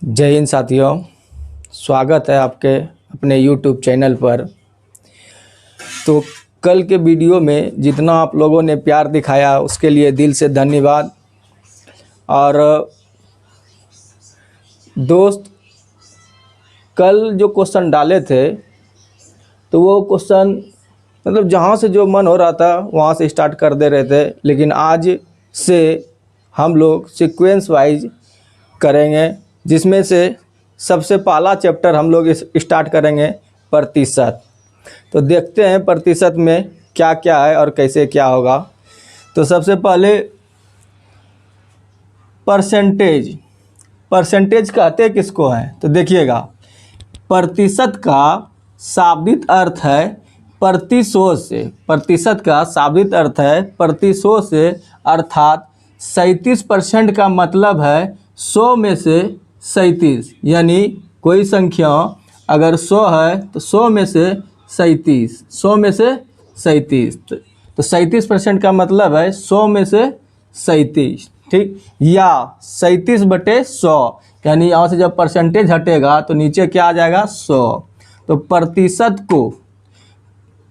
जय हिंद साथियों, स्वागत है आपके अपने YouTube चैनल पर। तो कल के वीडियो में जितना आप लोगों ने प्यार दिखाया उसके लिए दिल से धन्यवाद। और दोस्त, कल जो क्वेश्चन डाले थे तो वो क्वेश्चन मतलब जहाँ से जो मन हो रहा था वहाँ से स्टार्ट कर दे रहे थे, लेकिन आज से हम लोग सीक्वेंस वाइज करेंगे, जिसमें से सबसे पहला चैप्टर हम लोग स्टार्ट करेंगे प्रतिशत। तो देखते हैं प्रतिशत में क्या क्या है और कैसे क्या होगा। तो सबसे पहले परसेंटेज कहते किसको हैं? तो देखिएगा, प्रतिशत का शाब्दिक अर्थ है प्रतिशत से। प्रतिशत का शाब्दिक अर्थ है प्रतिशत से, अर्थात 37% का मतलब है 100 में से 37। यानी कोई संख्या अगर 100 है तो 100 में से 37, 100 में से 37। तो 37% का मतलब है 100 में से 37, ठीक। या 37/100, यानी यहाँ से जब परसेंटेज हटेगा तो नीचे क्या आ जाएगा? 100। तो प्रतिशत को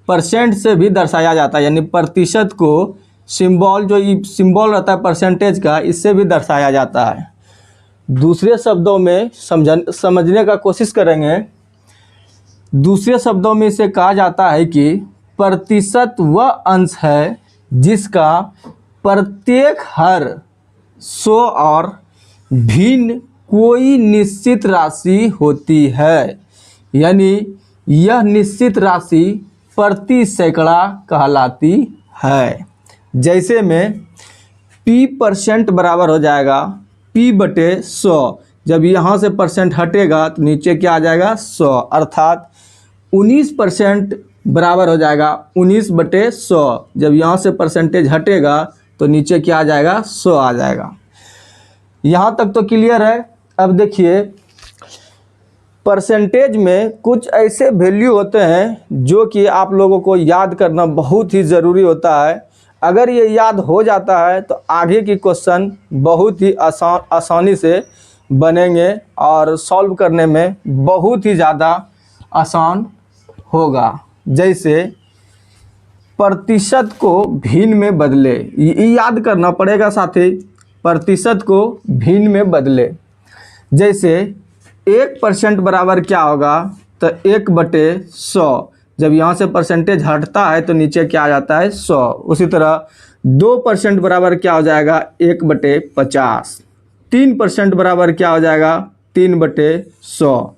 परसेंट से भी दर्शाया जाता है, यानी प्रतिशत को सिंबल, जो सिंबल रहता है परसेंटेज का, इससे भी दर्शाया जाता है। दूसरे शब्दों में समझने का कोशिश करेंगे। दूसरे शब्दों में इसे कहा जाता है कि प्रतिशत वह अंश है जिसका प्रत्येक हर 100 और भिन्न कोई निश्चित राशि होती है। यानी यह निश्चित राशि प्रति सैकड़ा कहलाती है। जैसे में P% बराबर हो जाएगा P/100। जब यहाँ से परसेंट हटेगा तो नीचे क्या आ जाएगा? 100। अर्थात 19% बराबर हो जाएगा 19/100। जब यहाँ से परसेंटेज हटेगा तो नीचे क्या आ जाएगा? 100 आ जाएगा। यहाँ तक तो क्लियर है। अब देखिए, परसेंटेज में कुछ ऐसे वैल्यू होते हैं जो कि आप लोगों को याद करना बहुत ही ज़रूरी होता है। अगर ये याद हो जाता है तो आगे की क्वेश्चन बहुत ही आसानी से बनेंगे और सॉल्व करने में बहुत ही ज़्यादा आसान होगा। जैसे प्रतिशत को भिन्न में बदले, ये याद करना पड़ेगा साथी। प्रतिशत को भिन्न में बदले, जैसे 1% बराबर क्या होगा? तो 1/100। जब यहाँ से परसेंटेज हटता है तो नीचे क्या आ जाता है? 100। उसी तरह 2% बराबर क्या हो जाएगा? 1/50। 3% बराबर क्या हो जाएगा? 3/100।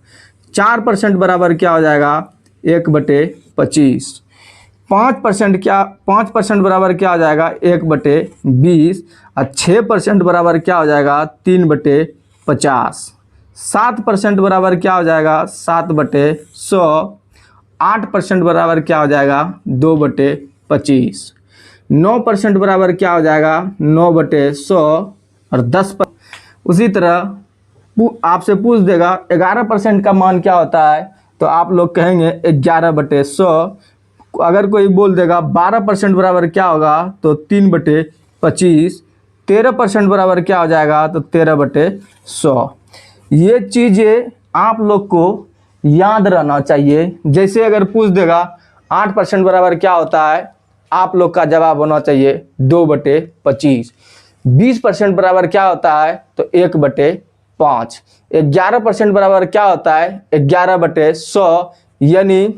4% बराबर क्या हो जाएगा? 1/25। 5% बराबर क्या हो जाएगा? 1/20। और 6% बराबर क्या हो जाएगा? 3/50। 7% बराबर क्या हो जाएगा? 7/100। 8% बराबर क्या हो जाएगा? 2/25। 9% बराबर क्या हो जाएगा? 9/100। और 10%। उसी तरह आपसे पूछ देगा 11% का मान क्या होता है? तो आप लोग कहेंगे 11/100। अगर कोई बोल देगा 12% बराबर क्या होगा? तो 3/25। 13% बराबर क्या हो जाएगा? तो 13/100। ये चीज़ें आप लोग को याद रहना चाहिए। जैसे अगर पूछ देगा 8% बराबर क्या होता है? आप लोग का जवाब होना चाहिए 2/25। 20% बराबर क्या होता है? तो 1/5। 11% बराबर क्या होता है? 11/100। यानी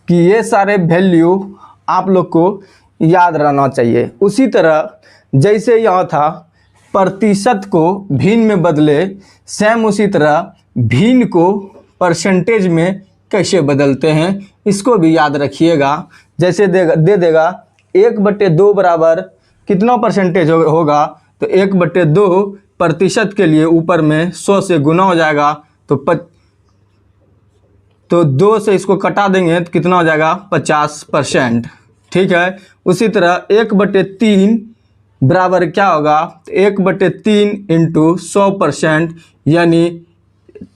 कि ये सारे वैल्यू आप लोग को याद रहना चाहिए। उसी तरह जैसे यहाँ था प्रतिशत को भिन्न में बदले, सेम उसी तरह भिन्न को परसेंटेज में कैसे बदलते हैं इसको भी याद रखिएगा। जैसे दे देगा 1/2 बराबर कितना परसेंटेज होगा? तो 1/2 प्रतिशत के लिए ऊपर में 100 से गुना हो जाएगा। तो 2 से इसको कटा देंगे तो कितना हो जाएगा? 50%, ठीक है। उसी तरह 1/3 बराबर क्या होगा? 1/3 × 100%, यानी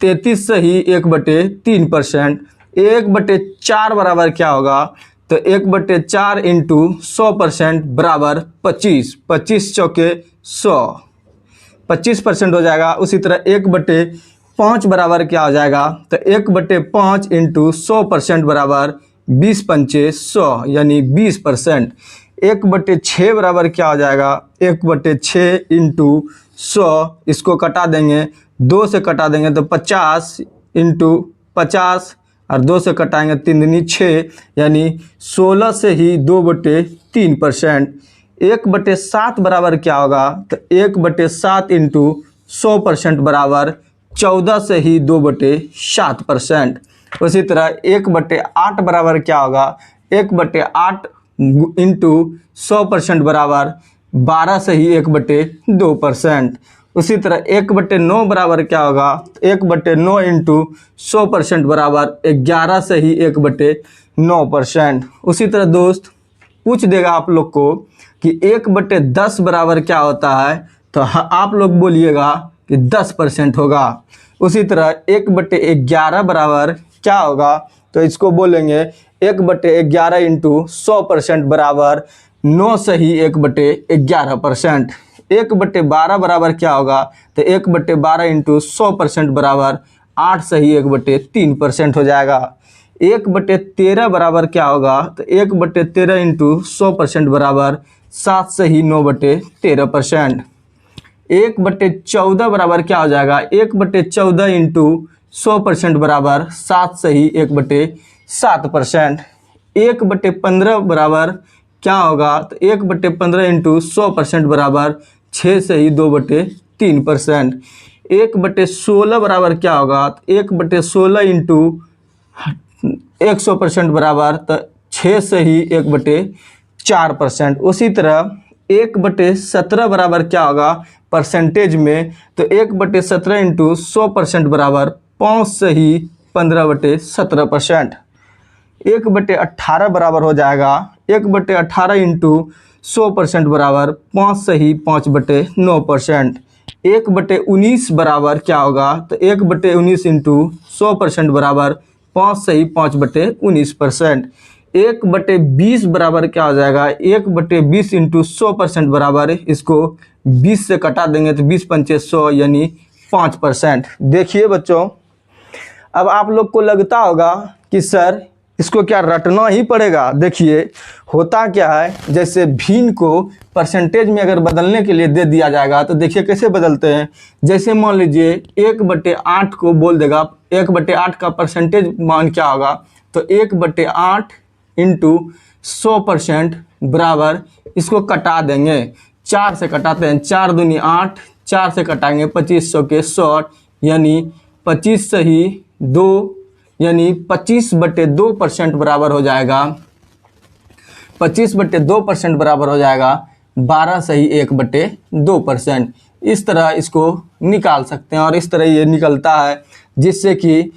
33 से ही 1/3%। 1/4 बराबर क्या होगा? तो 1/4 × 100% बराबर 25। 25 चौके 100। 25% हो जाएगा। उसी तरह 1/5 बराबर क्या हो जाएगा, तो 1/5 इंटू 100% बराबर 20 पंचे 100 यानी 20%। 1/6 बराबर क्या हो जाएगा, 1/6 इंटू 100, इसको कटा देंगे, 2 से कटा देंगे तो 50 इंटू 50 और 2 से कटाएंगे 3 दूनी 6 यानी 16 से ही 2/3%। 1/7 बराबर क्या होगा, तो 1/7 इंटू 100% बराबर 14 से ही 2/7%। उसी तरह 1/8 बराबर क्या होगा, 1/8 इंटू 100% बराबर 12 से ही 1/2%। उसी तरह 1/9 बराबर क्या होगा, 1/9 इंटू 100% बराबर 11 से ही 1/9%। उसी तरह दोस्त पूछ देगा आप लोग को कि 1/10 बराबर क्या होता है, तो आप लोग बोलिएगा कि 10% होगा। उसी तरह 1/11 बराबर क्या होगा, तो इसको बोलेंगे 1/11 इंटू 100% बराबर 9 से ही 1/11%। 1/12 बराबर क्या होगा, तो 1/12 इंटू 100% बराबर 8 से ही 1/3% हो जाएगा। 1/13 बराबर क्या होगा, तो 1/13 इंटू 100% बराबर 7 से ही 9/13%। 1/14 बराबर क्या हो जाएगा, 1/14 इंटू 100% बराबर 7 से ही 1/7%। 1/15 बराबर क्या होगा, तो 1/15 इंटू 100% बराबर 6 से ही 2/3%। 1/16 बराबर क्या होगा, तो 1/16 इंटू 100% बराबर तो 6 से ही 1/4%। उसी तरह 1/17 बराबर क्या होगा परसेंटेज में, तो 1/17 इंटू 100% बराबर 5 से ही 15/17%। 1/18 बराबर हो जाएगा 1/18 इंटू 100% बराबर 5 से ही 5/9%। 1/19 बराबर क्या होगा, तो 1/19 इंटू 100% बराबर 5 से ही 5/19%। 1/20 बराबर क्या हो जाएगा, 1/20 इंटू 100% बराबर, इसको 20 से कटा देंगे तो 20 पंचे 100 यानी 5%। देखिए बच्चों, अब आप लोग को लगता होगा कि सर इसको क्या रटना ही पड़ेगा। देखिए होता क्या है, जैसे भिन्न को परसेंटेज में अगर बदलने के लिए दे दिया जाएगा तो देखिए कैसे बदलते हैं। जैसे मान लीजिए 1/8 को बोल देगा, 1/8 का परसेंटेज मान क्या होगा, तो 1/8 इंटू 100% बराबर, इसको कटा देंगे, 4 से कटाते हैं, 4 दूनी 8, 4 से कटाएंगे 2500 के 100 यानी 25 से ही 2 यानी 25/2% बराबर हो जाएगा। 25/2% बराबर हो जाएगा 12 से ही 1/2%। इस तरह इसको निकाल सकते हैं और इस तरह ये निकलता है, जिससे कि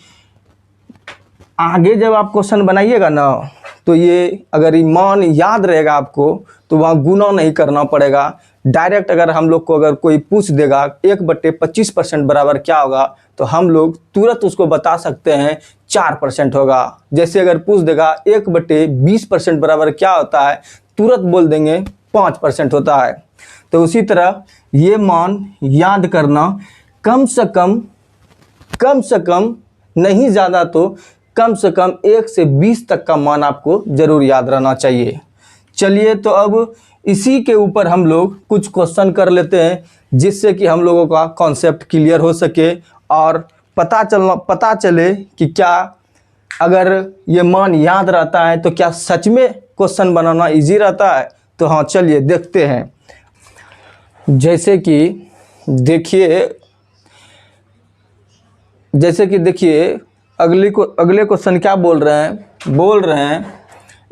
आगे जब आप क्वेश्चन बनाइएगा ना, तो ये अगर मान याद रहेगा आपको तो वहाँ गुना नहीं करना पड़ेगा। डायरेक्ट अगर हम लोग को अगर कोई पूछ देगा 1/25% बराबर क्या होगा, तो हम लोग तुरंत उसको बता सकते हैं 4% होगा। जैसे अगर पूछ देगा 1/20% बराबर क्या होता है, तुरंत बोल देंगे 5% होता है। तो उसी तरह ये मान याद करना कम से कम नहीं ज़्यादा तो कम से कम 1 से 20 तक का मान आपको ज़रूर याद रहना चाहिए। चलिए तो अब इसी के ऊपर हम लोग कुछ क्वेश्चन कर लेते हैं, जिससे कि हम लोगों का कॉन्सेप्ट क्लियर हो सके और पता चले कि क्या अगर ये मान याद रहता है तो क्या सच में क्वेश्चन बनाना इजी रहता है। तो हाँ चलिए देखते हैं। जैसे कि देखिए अगले क्वेश्चन क्या बोल रहे हैं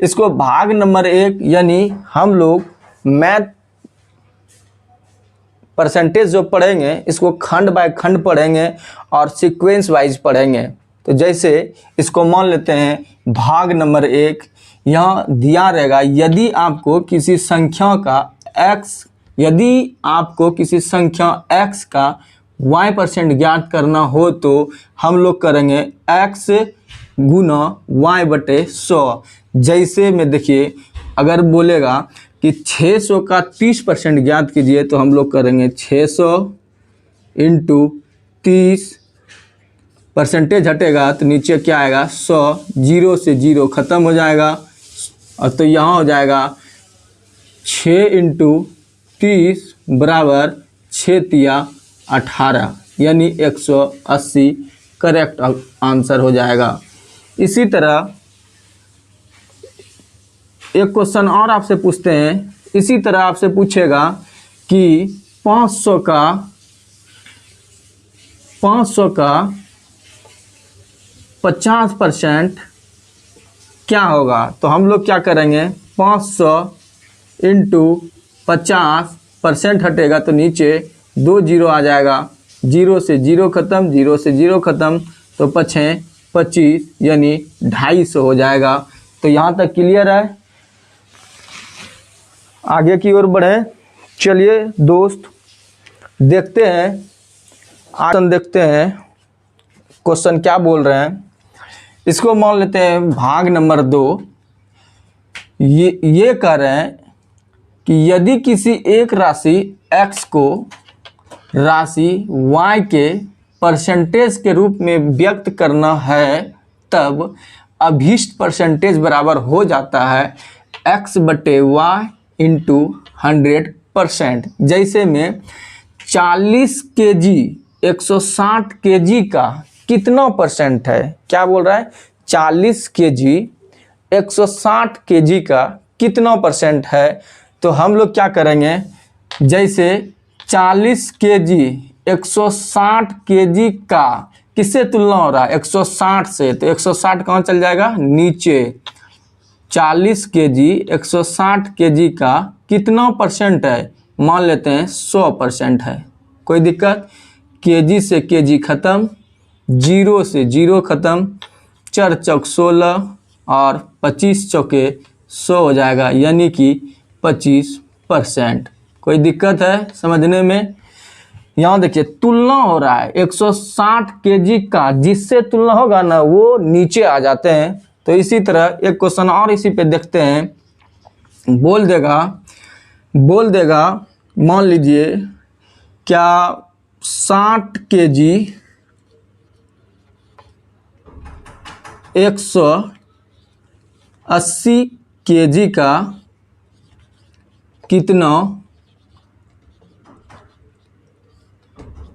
इसको भाग नंबर 1 यानी हम लोग मैथ परसेंटेज जो पढ़ेंगे इसको खंड बाय खंड पढ़ेंगे और सीक्वेंस वाइज पढ़ेंगे। तो जैसे इसको मान लेते हैं भाग नंबर 1, यहाँ दिया रहेगा यदि आपको किसी संख्या x का y% ज्ञात करना हो तो हम लोग करेंगे x गुना y/100। जैसे में देखिए अगर बोलेगा कि 600 का 30% ज्ञात कीजिए तो हम लोग करेंगे 600 इंटू 30, परसेंटेज हटेगा तो नीचे क्या आएगा 100, 0 से 0 ख़त्म हो जाएगा और तो यहाँ हो जाएगा 6 इंटू 30 बराबर 6 तिया 18 यानी 180 करेक्ट आंसर हो जाएगा। इसी तरह एक क्वेश्चन और आपसे पूछते हैं। इसी तरह आपसे पूछेगा कि 500 का 50% क्या होगा। तो हम लोग क्या करेंगे 500 इंटू 50% हटेगा तो नीचे 2 जीरो आ जाएगा, 0 से 0 ख़त्म, 0 से 0 ख़त्म तो 5 25 यानी 250 हो जाएगा। तो यहाँ तक क्लियर है। आगे की ओर बढ़े। चलिए दोस्त देखते हैं, आगे देखते हैं क्वेश्चन क्या बोल रहे हैं। इसको मान लेते हैं भाग नंबर 2। ये कह रहे हैं कि यदि किसी एक राशि x को राशि y के परसेंटेज के रूप में व्यक्त करना है तब अभीष्ट परसेंटेज बराबर हो जाता है x/y इंटू 100%। जैसे में 40 kg 160 kg का कितना परसेंट है। क्या बोल रहा है 40 kg 160 kg का कितना परसेंट है। तो हम लोग क्या करेंगे, जैसे 40 kg 160 kg का किससे तुलना हो रहा है 160 से, तो 160 कहाँ चल जाएगा नीचे। 40 kg 160 kg का कितना परसेंट है, मान लेते हैं 100% है। कोई दिक्कत, kg से kg ख़त्म, 0 से 0 ख़त्म, 4 चौक 16 और 25 चौके 100 हो जाएगा यानी कि 25%। कोई दिक्कत है समझने में। यहाँ देखिए तुलना हो रहा है 160 kg का, जिससे तुलना होगा ना वो नीचे आ जाते हैं। तो इसी तरह एक क्वेश्चन और इसी पे देखते हैं। बोल देगा मान लीजिए क्या 60 kg 180 kg का कितना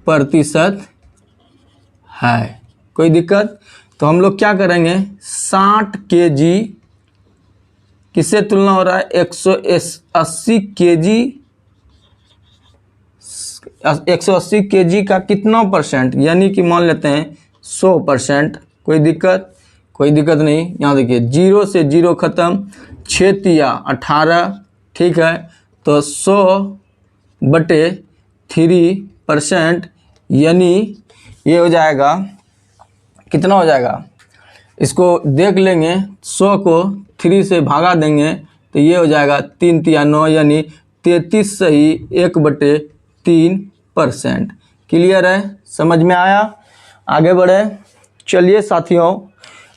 प्रतिशत है। कोई दिक्कत, तो हम लोग क्या करेंगे 60 kg किससे तुलना हो रहा है 180 kg 180 kg का कितना परसेंट, यानी कि मान लेते हैं 100%। कोई दिक्कत नहीं। यहाँ देखिए 0 से 0 ख़त्म, 6 तिया 18, ठीक है। तो 100/3% यानी ये हो जाएगा कितना हो जाएगा, इसको देख लेंगे, 100 को 3 से भागा देंगे तो ये हो जाएगा 3 तिया 9 यानी 33 सही 1/3%। क्लियर है, समझ में आया। आगे बढ़े। चलिए साथियों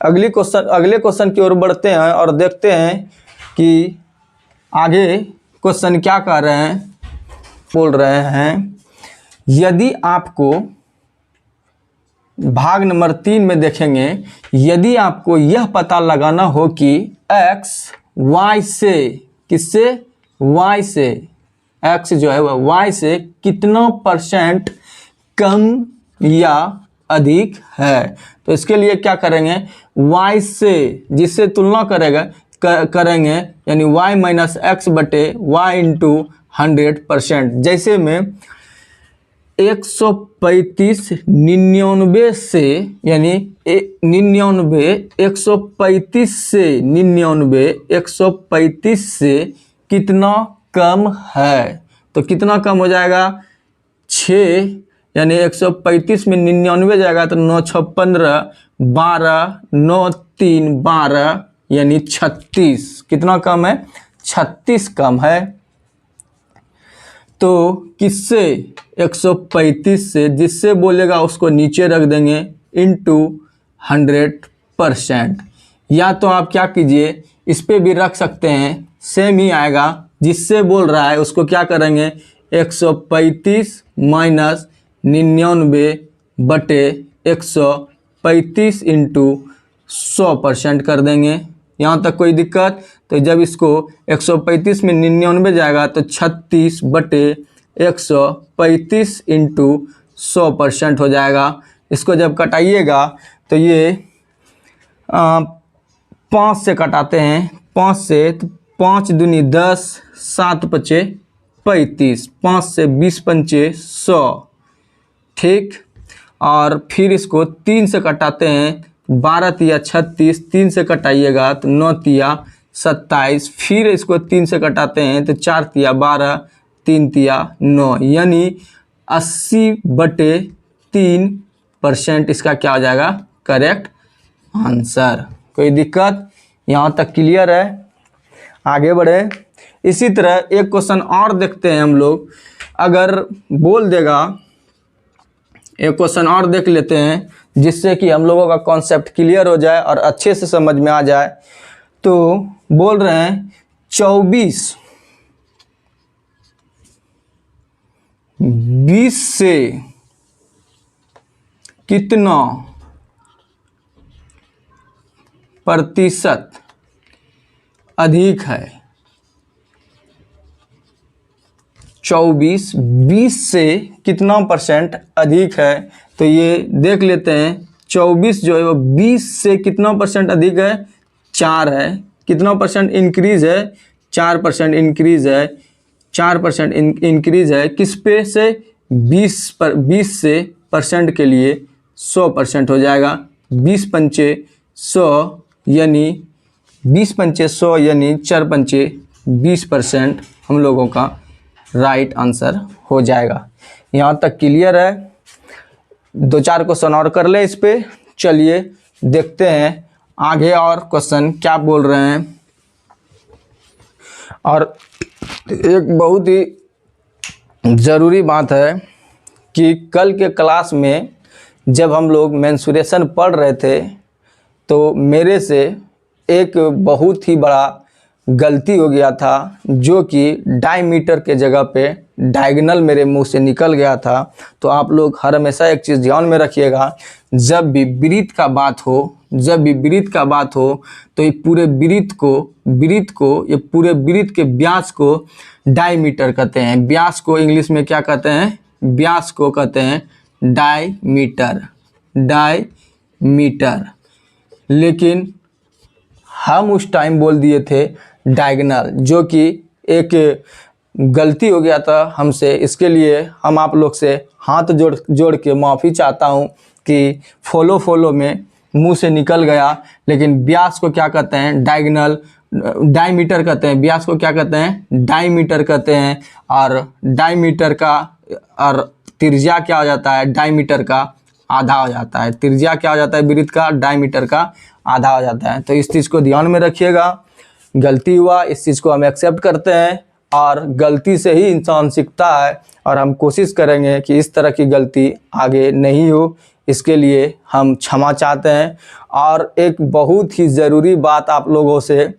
अगले क्वेश्चन की ओर बढ़ते हैं और देखते हैं कि आगे क्वेश्चन क्या कर रहे हैं। बोल रहे हैं यदि आपको भाग नंबर 3 में देखेंगे, यदि आपको यह पता लगाना हो कि x y से किससे y से x जो है वह y से कितना परसेंट कम या अधिक है, तो इसके लिए क्या करेंगे y से जिससे तुलना करेंगे यानी y माइनस x/y इंटू 100%। जैसे में 135 99 से यानी 135 से 135 से कितना कम है, तो कितना कम हो जाएगा 6 यानी 135 में 99 जाएगा तो 9 6 15 12 9 3 12 यानी 36। कितना कम है 36 कम है। तो किससे 135 से, जिससे बोलेगा उसको नीचे रख देंगे इंटू 100%। या तो आप क्या कीजिए इस पे भी रख सकते हैं, सेम ही आएगा। जिससे बोल रहा है उसको क्या करेंगे 135 माइनस 99/135 इंटू 100% कर देंगे। यहाँ तक कोई दिक्कत? तो जब इसको 135 में 99 जाएगा तो 36/135 इंटू 100% हो जाएगा। इसको जब कटाइएगा तो ये 5 से कटाते हैं, 5 से, तो 5 दूनी 10, 7 पचे 35, 5 से 20 पंचे 100, ठीक। और फिर इसको 3 से कटाते हैं, 12 तिया 36, 3 से कटाइएगा तो 9 तिया 27, फिर इसको 3 से कटाते हैं तो 4 तिया 12, 3 तिया 9, यानी 80/3% इसका क्या हो जाएगा? Correct answer. कोई दिक्कत? यहाँ तक क्लियर है? आगे बढ़े। इसी तरह एक क्वेश्चन और देखते हैं हम लोग। अगर बोल देगा, एक क्वेश्चन और देख लेते हैं जिससे कि हम लोगों का कॉन्सेप्ट क्लियर हो जाए और अच्छे से समझ में आ जाए। तो बोल रहे हैं 24 20 से कितना प्रतिशत अधिक है? 24 20 से कितना परसेंट अधिक है? तो ये देख लेते हैं। 24 जो है वो 20 से कितना परसेंट अधिक है? 4 है। कितना परसेंट इंक्रीज है? 4% इंक्रीज है। 4% इंक्रीज है किस पे से? 20 से परसेंट के लिए 100% हो जाएगा। 20 पंचे 100 यानी 20 पंचे 100 यानी 4 पंचे 20% हम लोगों का राइट आंसर हो जाएगा। यहाँ तक क्लियर है? 2-4 क्वेश्चन और कर ले इस पे। चलिए देखते हैं आगे और क्वेश्चन क्या बोल रहे हैं। और एक बहुत ही ज़रूरी बात है कि कल के क्लास में जब हम लोग मेंसुरेशन पढ़ रहे थे तो मेरे से एक बहुत ही बड़ा गलती हो गया था, जो कि डायमीटर के जगह पे डायगोनल मेरे मुंह से निकल गया था। तो आप लोग हर हमेशा एक चीज़ ध्यान में रखिएगा, जब भी वृत्त का बात हो तो ये पूरे वृत्त के व्यास को डायमीटर कहते हैं। व्यास को इंग्लिश में क्या कहते हैं? व्यास को कहते हैं डायमीटर। लेकिन हम उस टाइम बोल दिए थे डायगोनल, जो कि एक गलती हो गया था हमसे। इसके लिए हम आप लोग से हाथ जोड़ के माफ़ी चाहता हूं कि फॉलो में मुंह से निकल गया। लेकिन व्यास को क्या कहते हैं? डायमीटर कहते हैं। व्यास को क्या कहते हैं? डायमीटर कहते हैं। और डायमीटर का और त्रिज्या क्या हो जाता है? डायमीटर का आधा हो जाता है। त्रिज्या क्या हो जाता है? वृत्त का डायमीटर का आधा हो जाता है। तो इस चीज़ को ध्यान में रखिएगा। गलती हुआ, इस चीज़ को हम एक्सेप्ट करते हैं और गलती से ही इंसान सीखता है। और हम कोशिश करेंगे कि इस तरह की गलती आगे नहीं हो, इसके लिए हम क्षमा चाहते हैं। और एक बहुत ही ज़रूरी बात आप लोगों से,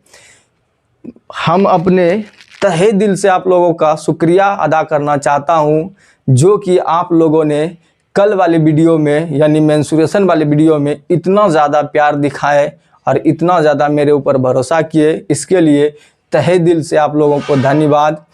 हम अपने तहे दिल से आप लोगों का शुक्रिया अदा करना चाहता हूँ, जो कि आप लोगों ने कल वाले वीडियो में यानी मेंसुरेशन वाले वीडियो में इतना ज़्यादा प्यार दिखाए और इतना ज़्यादा मेरे ऊपर भरोसा किए। इसके लिए तहे दिल से आप लोगों को धन्यवाद।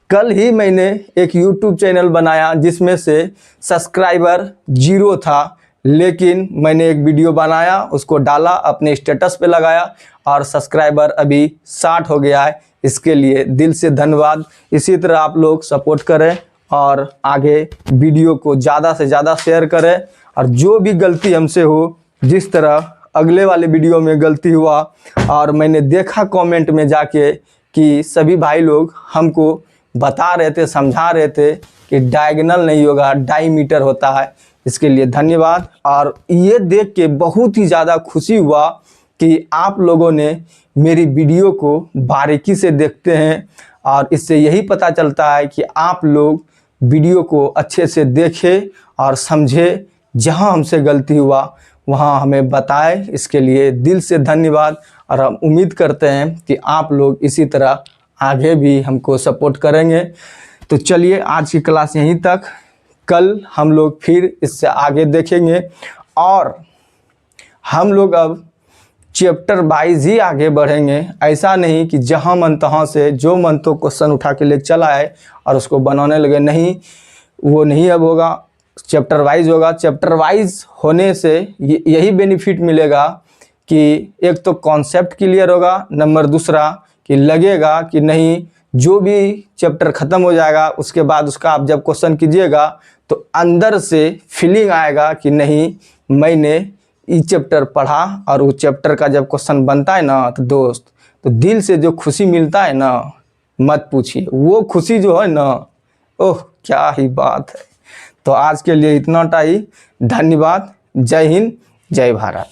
कल ही मैंने एक YouTube चैनल बनाया जिसमें से सब्सक्राइबर 0 था, लेकिन मैंने एक वीडियो बनाया, उसको डाला, अपने स्टेटस पे लगाया और सब्सक्राइबर अभी 60 हो गया है। इसके लिए दिल से धन्यवाद। इसी तरह आप लोग सपोर्ट करें और आगे वीडियो को ज़्यादा से ज़्यादा शेयर करें। और जो भी गलती हमसे हो, जिस तरह अगले वाले वीडियो में गलती हुआ और मैंने देखा कमेंट में जाके कि सभी भाई लोग हमको बता रहे थे, समझा रहे थे कि डायगोनल नहीं होगा, डायमीटर होता है, इसके लिए धन्यवाद। और ये देख के बहुत ही ज़्यादा खुशी हुआ कि आप लोगों ने मेरी वीडियो को बारीकी से देखते हैं। और इससे यही पता चलता है कि आप लोग वीडियो को अच्छे से देखें और समझे। जहां हमसे गलती हुआ वहां हमें बताएं। इसके लिए दिल से धन्यवाद। और हम उम्मीद करते हैं कि आप लोग इसी तरह आगे भी हमको सपोर्ट करेंगे। तो चलिए आज की क्लास यहीं तक। कल हम लोग फिर इससे आगे देखेंगे और हम लोग अब चैप्टर वाइज ही आगे बढ़ेंगे। ऐसा नहीं कि जहाँ मन तहाँ से जो मन तो क्वेश्चन उठा के ले चला आए और उसको बनाने लगे, नहीं, वो नहीं अब होगा। चैप्टर वाइज होगा। चैप्टर वाइज होने से यही बेनिफिट मिलेगा कि एक तो कॉन्सेप्ट क्लियर होगा, नंबर दूसरा कि लगेगा कि नहीं, जो भी चैप्टर ख़त्म हो जाएगा उसके बाद उसका आप जब क्वेश्चन कीजिएगा तो अंदर से फीलिंग आएगा कि नहीं, मैंने ये चैप्टर पढ़ा और वो चैप्टर का जब क्वेश्चन बनता है ना तो दोस्त, तो दिल से जो खुशी मिलता है ना, मत पूछिए। वो खुशी जो है ना, ओह क्या ही बात है। तो आज के लिए इतना ही। धन्यवाद। जय हिंद, जय भारत।